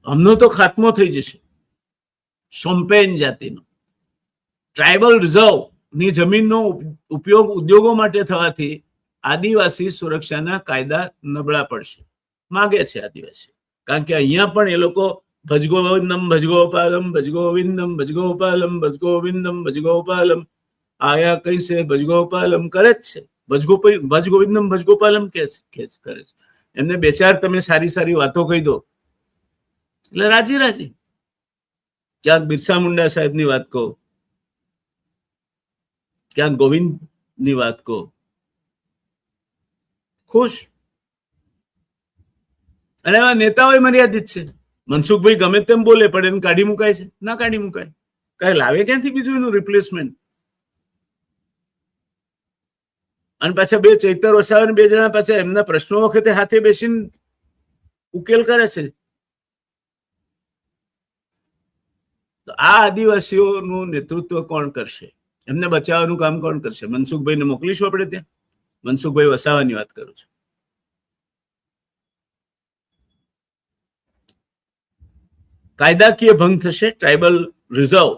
Speaker 1: અમનો તો ખાત્મો થઈ જશે. શોમ્પેન જાતિનો ટ્રાઇબલ રિઝર્વ ની જમીનનો ઉપયોગ ઉદ્યોગો માટે થવાથી આદિવાસી સુરક્ષાના કાયદા નબળા પડશે. માગે છે આદિવાસી, કારણ કે અહીંયા પણ એ લોકો ભજગોવિંદમ ભજગોપાલમ ભજગોવિંદમ ભજગોપાલમ ભજગોવિંદમ ભજગોપાલમ આયા કઈ છે ભજગોપાલમ કરે જ છે, ભજગોવિંદમ ભજગોપાલમ કરે છે. એમને બે ચાર તમે સારી સારી વાતો કહી દો એટલે રાજી રાજી. ક્યાંક બિરસા મુંડા સાહેબની વાત કહો, ક્યાંક ગોવિંદની વાત કહો, ખુશ. અને એવા નેતાઓ મર્યાદિત છે. મનસુખભાઈ ગમે તેમ બોલે પણ એને કાઢી મુકાય છે? ના કાઢી મુકાય. કઈ લાવે ક્યાંથી બીજું એનું રિપ્લેસમેન્ટ? અને પાછા બે ચૈતર વસાવા બે જણા પાછા એમના પ્રશ્નો વખતે હાથે બેસીને ઉકેલ કરે છે. તો આ આદિવાસીઓનું નેતૃત્વ કોણ કરશે? એમને બચાવવાનું કામ કોણ કરશે? મનસુખભાઈને મોકલીશું આપણે ત્યાં? મનસુખભાઈ વસાવાની વાત કરું છું. કાયદાકીય ભંગ થશે. ટ્રાઇબલ રિઝર્વ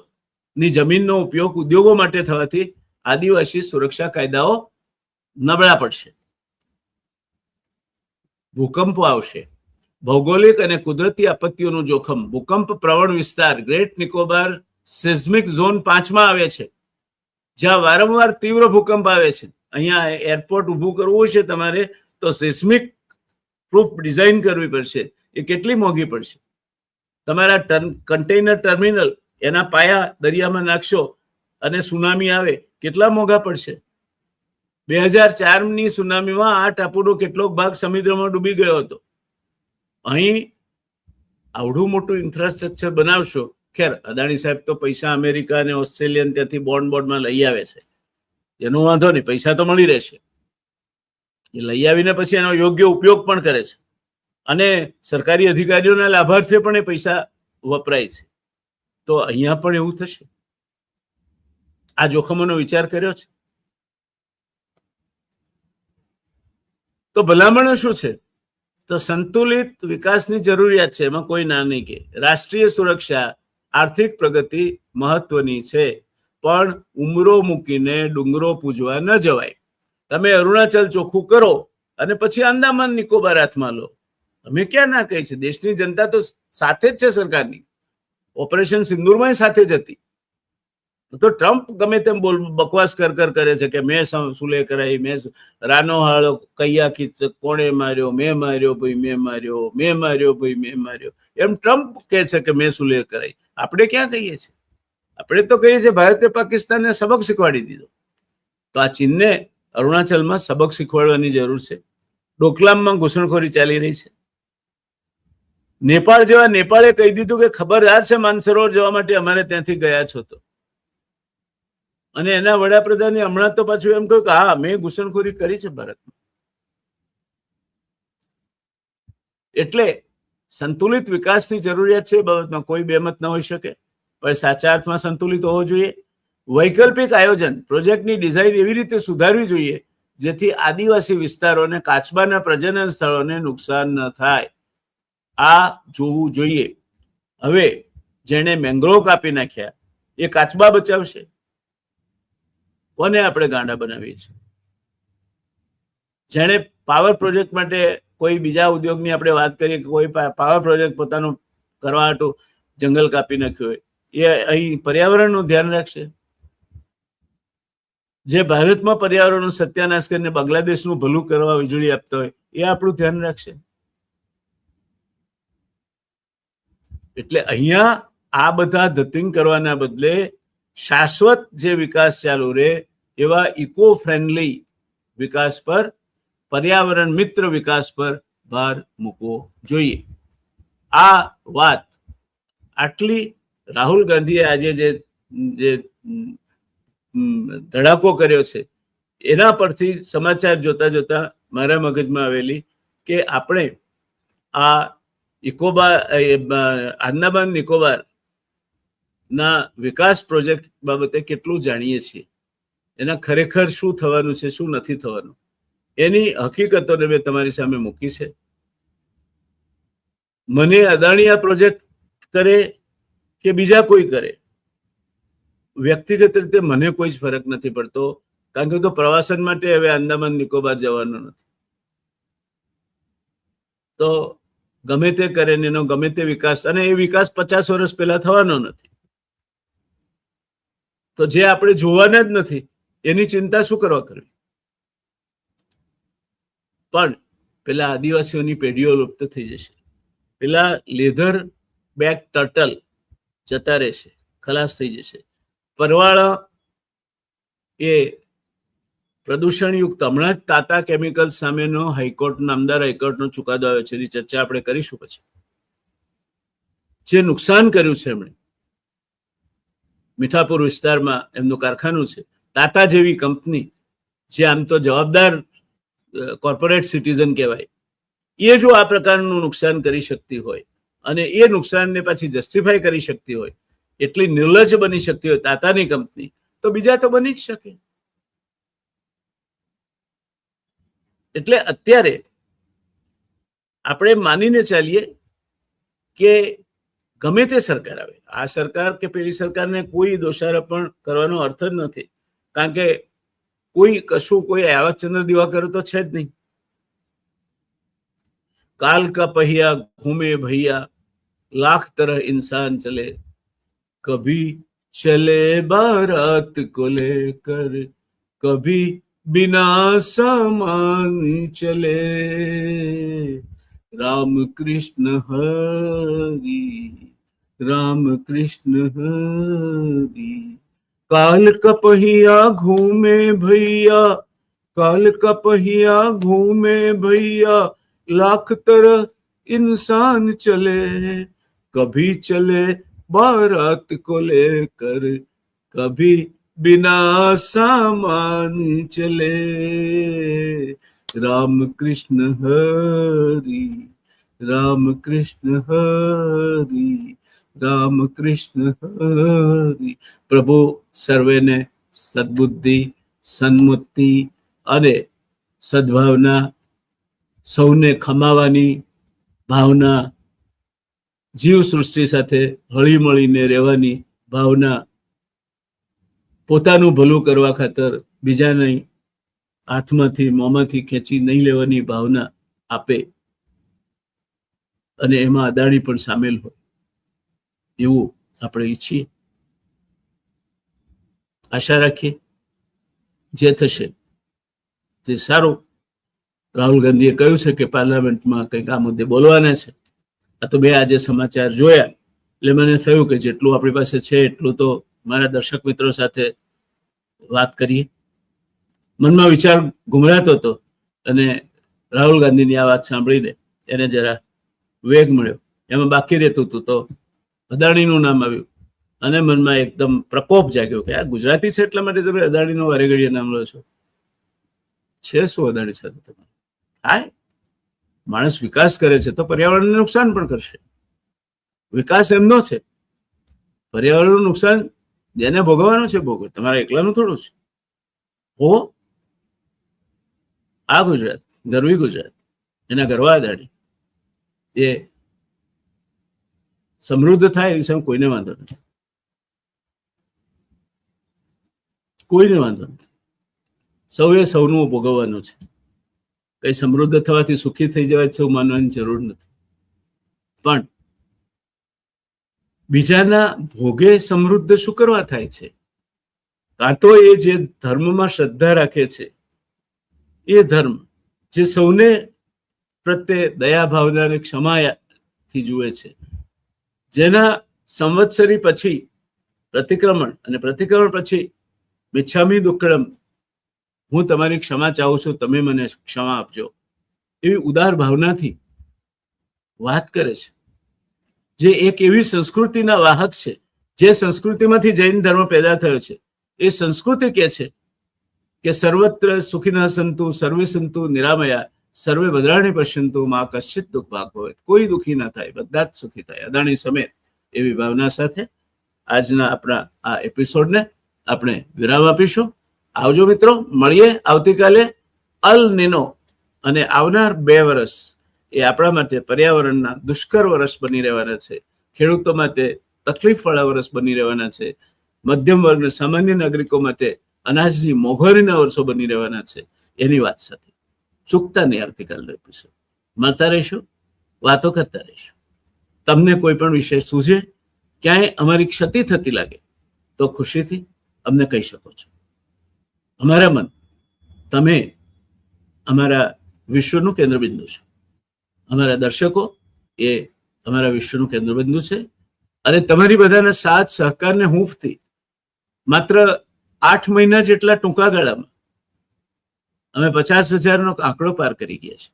Speaker 1: ની જમીનનો ઉપયોગ ઉદ્યોગો માટે થવાથી આદિવાસી સુરક્ષા કાયદાઓ નબળા પડશે. ભૂકંપો આવશે. ભૌગોલિક અને કુદરતી આપત્તિઓનું જોખમ. ભૂકંપ પ્રવણ વિસ્તાર ગ્રેટ નિકોબાર સિઝમિક ઝોન 5 આવે છે, જ્યાં વારંવાર તીવ્ર ભૂકંપ આવે છે. અહીંયા એરપોર્ટ ઊભું કરવું છે તમારે તો સિસ્મિક પ્રૂફ ડિઝાઇન કરવી પડશે. એ કેટલી મોંઘી પડશે? તમારા કન્ટેનર ટર્મિનલ એના પાયા દરિયામાં નાખશો અને સુનામી આવે, કેટલા મોંઘા પડશે? 2004ની સુનામીમાં આ ટાપુનો કેટલોક ભાગ સમુદ્રમાં ડૂબી ગયો હતો. અહીં આવડું મોટું ઇન્ફ્રાસ્ટ્રક્ચર બનાવશો. ખેર, અદાણી સાહેબ તો પૈસા અમેરિકા અને ઓસ્ટ્રેલિયન ત્યાંથી બોન્ડમાં લઈ આવે છે, એનો વાંધો નહીં, પૈસા તો મળી રહેશે. એ લઈ આવીને પછી એનો યોગ્ય ઉપયોગ પણ કરે છે અને સરકારી અધિકારીઓના લાભાર્થે પણ એ પૈસા વપરાય છે. તો અહીંયા પણ એવું થશે? આ જોખમોનો વિચાર કર્યો છે? તો ભલામણો શું છે? તો સંતુલિત વિકાસની જરૂરિયાત છે, એમાં કોઈ ના નહીં કે. રાષ્ટ્રીય સુરક્ષા, આર્થિક પ્રગતિ મહત્વની છે, પણ ઉમરો મૂકીને ડુંગરો પૂજવા ન જવાય. તમે અરુણાચલ ચોખ્ખું કરો અને પછી અંદામાન નિકોબાર હાથમાં લો. અમે ક્યાં ના કહી છે? દેશની જનતા તો સાથે જ છે સરકારની. ઓપરેશન સિંદૂરમાં સાથે જ હતી. તો ટ્રમ્પ ગમે તેમ બકવાસ કરે છે કે મેં સુલે કરાઈ, મેં રાનો હાળો કૈયા ખીચ, કોણે માર્યો, મેં માર્યો ભાઈ, મેં માર્યો, મેં માર્યો ભાઈ, મેં માર્યો. એમ ટ્રમ્પ કહે છે કે મેં સુલે કરાઈ. આપણે ક્યાં કહીએ છીએ? આપણે તો કહીએ છીએ ભારતે પાકિસ્તાનને સબક શીખવાડી દીધો. તો આ ચીનને અરુણાચલમાં સબક શીખવાડવાની જરૂર છે. ડોકલામમાં ઘૂસણખોરી ચાલી રહી છે. નેપાળે કહી દીધું કે ખબરદાર છે માનસરોવર જવા માટે, અમારે ત્યાંથી ગયા છો તો. અને એના વડાપ્રધાને હમણાં તો પાછું એમ કહ્યું કે હા, મેં ઘૂસણખોરી કરી છે ભારતમાં. એટલે સંતુલિત વિકાસની જરૂરિયાત છે, બાબતમાં કોઈ બેમત ન હોઈ શકે, પણ સાચા અર્થમાં સંતુલિત હોવો જોઈએ. વૈકલ્પિક આયોજન, પ્રોજેક્ટની ડિઝાઇન એવી રીતે સુધારવી જોઈએ જેથી આદિવાસી વિસ્તારોને કાચબાના પ્રજનન સ્થળોને નુકસાન ન થાય. આ જોવું જોઈએ. હવે જેણે મેંગ્રોવ કાપી નાખ્યા એ કાચબા બચાવશે? કોને આપણે ગાંડા બનાવીએ છીએ? જેણે પાવર પ્રોજેક્ટ માટે કોઈ બીજા ઉદ્યોગની આપણે વાત કરીએ કે કોઈ પાવર પ્રોજેક્ટ પોતાનું કરવા હાટુ જંગલ કાપી નાખ્યું હોય, એ અહીં પર્યાવરણનું ધ્યાન રાખશે? જે ભારતમાં પર્યાવરણનું સત્યાનાશ કરીને બાંગ્લાદેશનું ભલું કરવા વીજળી આપતા હોય, એ આપણું ધ્યાન રાખશે? એટલે અહીંયા આ બધા ધતિંગ કરવાના બદલે શાશ્વત જે વિકાસ ચાલુ રહે એવા ઇકો ફ્રેન્ડલી વિકાસ પર, પર્યાવરણ મિત્ર વિકાસ પર ભાર મૂકવો જોઈએ. આ વાત આટલી રાહુલ ગાંધીએ આજે જે ધડાકો કર્યો છે એના પરથી સમાચાર જોતા જોતા મારા મગજમાં આવેલી કે આપણે આ આંદામાન નિકોબાર ના વિકાસ પ્રોજેક્ટ બાબતે કેટલું જાણીએ છીએ, એના ખરેખર શું થવાનું છે, શું નથી થવાનું, એની હકીકતોને મેં તમારી સામે મૂકી છે. મને અદાણી આ પ્રોજેક્ટ કરે કે બીજા કોઈ કરે, વ્યક્તિગત રીતે મને કોઈ જ ફરક નથી પડતો, કારણ કે તો પ્રવાસન માટે હવે આંદામાન નિકોબાર જવાનો નથી. તો ગમે તે કરે ને એનો ગમે તે વિકાસ, અને એ વિકાસ 50 વર્ષ પહેલા થવાનો નથી. તો જે આપણે જોવાના જ નથી એની ચિંતા શું કરવા કરવી? પણ પેલા આદિવાસીઓની પેઢીઓ લુપ્ત થઈ જશે, પેલા લેધર બેક ટર્ટલ જતા રહેશે, ખલાસ થઈ જશે. પરવાળા એ પ્રદૂષણયુક્ત, હમણાં જ તાતા કેમિકલ્સ સામેનો હાઈકોર્ટ, નામદાર હાઈકોર્ટનો ચુકાદો આવ્યો છે, એની ચર્ચા આપણે કરીશું પછી. જે નુકસાન કર્યું છે એમણે, મીઠાપુર વિસ્તારમાં એમનું કારખાનું છે, તાતા જેવી કંપની જે આમ તો જવાબદાર કોર્પોરેટ સિટીઝન કહેવાય, એ જો આ પ્રકારનું નુકસાન કરી શકતી હોય અને એ નુકસાનને પાછી જસ્ટિફાય કરી શકતી હોય, એટલી નિર્લજ્જ બની શકતી હોય તાતાની કંપની, તો બીજા તો બની જ શકે. એટલે અત્યારે આપણે માનીને ચાલીએ કે ગમે તે સરકાર આવે, આ સરકાર કે પેલી સરકારને કોઈ દોષારોપણ કરવાનો અર્થ જ નથી, કારણ કે કોઈ કશું કોઈ આવતચંદ્ર દિવાકર તો છે જ નહીં. કાલ કા पहिया घूमे भैया, लाख तरह इंसान चले, कभी चले बारात को लेकर, कभी बिना सामान चले, राम कृष्ण हरि, राम कृष्ण हरि. काल का पहिया घूमे भैया, काल का पहिया घूमे भैया, लाख तरह इंसान चले, कभी चले बारात को लेकर, कभी बिना सामान चले, राम कृष्ण हरि, राम कृष्ण हरि, राम कृष्ण हरि. प्रभु સર્વેને સદબુદ્ધિ, સન્મુક્તિ અને સદભાવના, સૌને ખમાવાની ભાવના, જીવ સૃષ્ટિ સાથે હળી મળીને રહેવાની ભાવના, પોતાનું ભલું કરવા ખાતર બીજાને હાથમાંથી મોંમાંથી ખેંચી નહીં લેવાની ભાવના આપે, અને એમાં અદાણી પણ સામેલ હોય એવું આપણે ઈચ્છીએ. આશા રાખીએ જે થશે તે સારું. રાહુલ ગાંધીએ કહ્યું છે કે પાર્લામેન્ટમાં કંઈક આ મુદ્દે બોલવાના છે. આ તો બે આજે સમાચાર જોયા એટલે મને થયું કે જેટલું આપણી પાસે છે એટલું તો મારા દર્શક મિત્રો સાથે વાત કરીએ. મનમાં વિચાર ગુમરાતો હતો અને રાહુલ ગાંધીની આ વાત સાંભળીને એને જરા વેગ મળ્યો. એમાં બાકી રહેતું હતું તો અદાણીનું નામ આવ્યું અને મનમાં એકદમ પ્રકોપ જાગ્યો કે આ ગુજરાતી છે એટલા માટે તમે અદાણીનો વારે ઘડીએ નામ લો છો. છે શું અદાણી સાથે તમારે? હા, માણસ વિકાસ કરે છે તો પર્યાવરણને નુકસાન પણ કરશે. વિકાસ એમનો છે, પર્યાવરણનું નુકસાન જેને ભોગવવાનું છે ભોગવે, તમારા એકલાનું થોડું છે. હો, આ ગુજરાત, ગરવી ગુજરાત, એના ગરવા અદાણી એ સમૃદ્ધ થાય એ વિશે કોઈને વાંધો નથી, કોઈને વાંધો નથી. સૌએ સૌનું ભોગવવાનું છે. કઈ સમૃદ્ધ થવાથી સુખી થઈ જવાય સૌ માનવાની જરૂર નથી, પણ બીજાના ભોગે સમૃદ્ધ શું કરવા થાય છે? કાં તો એ જે ધર્મમાં શ્રદ્ધા રાખે છે એ ધર્મ જે સૌને પ્રત્યે દયા ભાવના અને ક્ષમાથી જુએ છે, જેના સંવત્સરી પછી પ્રતિક્રમણ અને પ્રતિક્રમણ પછી મિચ્છામી દુક્કડમ, હું તમારી ક્ષમા ચાહું છું, તમે મને ક્ષમા આપજો, એવી ઉદાર ભાવનાથી વાત કરે છે. જે એક એવી સંસ્કૃતિના વાહક છે જે સંસ્કૃતિમાંથી જૈન ધર્મ પેદા થયો છે. એ સંસ્કૃતિ કહે છે કે સર્વત્ર સુખિનઃ સંતુ સર્વે સંતુ નિરામયા, સર્વે ભદ્રાણી પશ્યંતુ મા કશ્ચિત દુઃખ ભાગ ભવે. કોઈ દુઃખી ના થાય, બધા જ સુખી થાય, અદાણી સમેત. એવી ભાવના સાથે આજના આપણા આ એપિસોડને આપણે વિરામ આપીશું. આવજો મિત્રો, મળીએ આવતીકાલે. અલ નિનો અને આવનાર 2 વર્ષ એ આપણા માટે પર્યાવરણના દુષ્કર વર્ષ બની રહેવાના છે, ખેડૂતો માટે તકલીફવાળા વર્ષ બની રહેવાના છે, મધ્યમ વર્ગ સામાન્ય નાગરિકો માટે અનાજની મોંઘવારીના વર્ષો બની રહેવાના છે. એની વાત સાથે ચૂકતા નહીં આવતીકાલનો એપિસોડ. મળતા રહીશું. વાતો કરતા રહીશું. તમને કોઈ પણ વિષય સૂઝે, ક્યાંય અમારી ક્ષતિ થતી લાગે તો ખુશીથી અમને કહી શકો છો. અમારા મન, તમે અમારા વિશ્વનું કેન્દ્રબિંદુ છો. અમારા દર્શકો એ અમારા વિશ્વનું કેન્દ્રબિંદુ છે. અને તમારી બધાના સાથ સહકારને હૂંફથી માત્ર 8 મહિના જેટલા ટૂંકા ગાળામાં અમે 50,000નો આંકડો પાર કરી ગયા છે.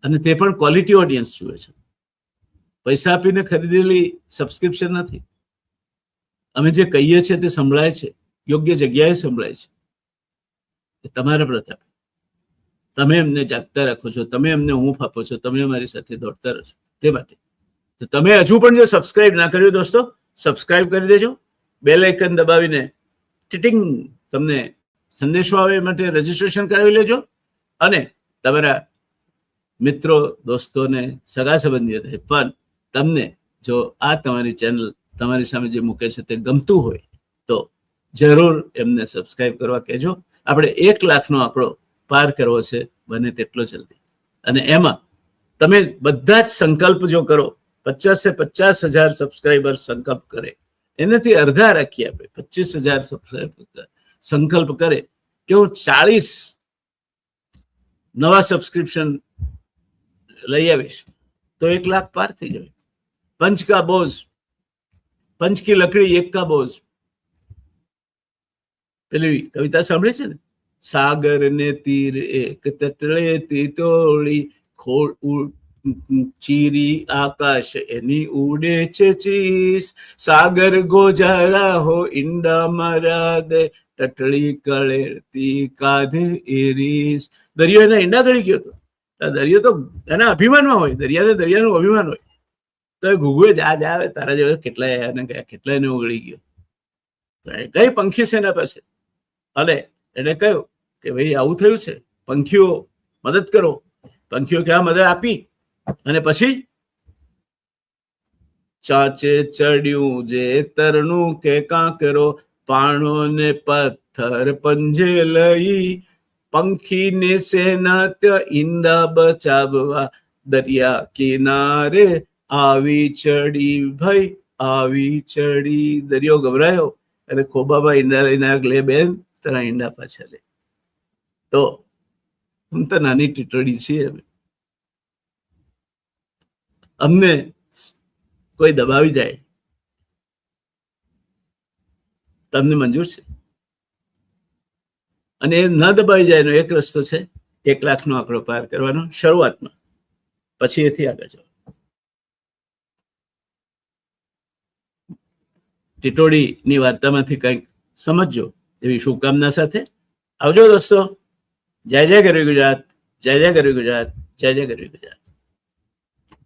Speaker 1: અને તે પણ ક્વોલિટી ઓડિયન્સ જુએ છે. પૈસા આપીને ખરીદેલી સબસ્ક્રિપ્શન નથી. અમે જે કહીએ છીએ તે સંભળાય છે, યોગ્ય જગ્યાએ સંભળાય છે. એ તમારા પ્રતાપ. તમે એમને જાગતા રાખો છો, તમે એમને હૂંફ આપો છો, તમે અમારી સાથે દોડતા રહો છો. તે માટે તો તમે હજુ પણ જો સબસ્ક્રાઇબ ના કર્યું દોસ્તો, સબસ્ક્રાઇબ કરી દેજો. બેલ આઇકન દબાવીને ટીટિંગ તમને સંદેશો આવે એ માટે રજીસ્ટ્રેશન કરાવી લેજો. અને તમારા મિત્રો, દોસ્તોને, સગા સંબંધીઓને પણ તમને જો આ તમારી ચેનલ તમારી સામે જે મૂકે છે તે ગમતું હોય તો જરૂર એમને સબસ્ક્રાઇબ કરવા કહેજો. આપણે 1 લાખનો આંકડો પાર કરવો છે, બને તેટલો જલ્દી. અને એમાં તમે બધા જ સંકલ્પ જો કરો, 50,000 સબસ્ક્રાઇબર સંકલ્પ કરે, એનાથી અડધા રાખીએ આપણે, 25,000 સબસ્ક્રાઇબર સંકલ્પ કરે કે હું 40 નવા સબસ્ક્રિપ્શન લઈ આવીશ તો 1 લાખ પાર થઈ જાય. पंच का बोझ, पंच की लकड़ी एक का बोझ. પેલી કવિતા સાંભળી છે ને? સાગર ને તીર એક તટળેથી તોડી, ખોળ ચીરી આકાશ એની ઉડે છે ચીસ. સાગર ગોજારા હો ઈંડા મારા દે, તટળી કળેતી કાઢે એરીસ. દરિયો એના ઈંડા ગળી ગયો હતો. દરિયો તો એના અભિમાનમાં હોય, દરિયાને દરિયાનું અભિમાન હોય. તો એ ઘૂઘુએ જા આવે તારા જેવા કેટલાય એને ગયા, કેટલાય ને ઓગળી ગયો. તો એ કઈ પંખી છે એના પાસે, અને એને કહ્યું કે ભાઈ આવું થયું છે, પંખીઓ મદદ કરો. પંખીઓ ક્યાં મદદ આપી. અને પછી ચાચે ચડ્યું જે તરનું કે કાંકરો, પાણો ને પથ્થર પંજે લઈ, પંખીને સેના ત્યાં ઈંડા બચાવવા દરિયા કિનારે આવી ચડી. ભાઈ આવી ચડી. દરિયો ગભરાયો અને ખોબામાં ઈંડા લઈને લે બેન, તારા ઈંડા પાછા લે. તો હું તો નાની ટીટોડી છીએ, અમને કોઈ દબાવી જાય તમને મંજૂર છે. અને એ ન દબાવી જાય એનો એક રસ્તો છે, 1 લાખનો આંકડો પાર કરવાનો શરૂઆતમાં, પછી એથી આગળ જાઓ. ટીટોડીની વાર્તામાંથી કંઈક સમજજો એવી શુભકામના સાથે આવજો દોસ્તો. જય જય ગરવી ગુજરાત, જય જય ગરવી ગુજરાત, જય જય ગરવી ગુજરાત.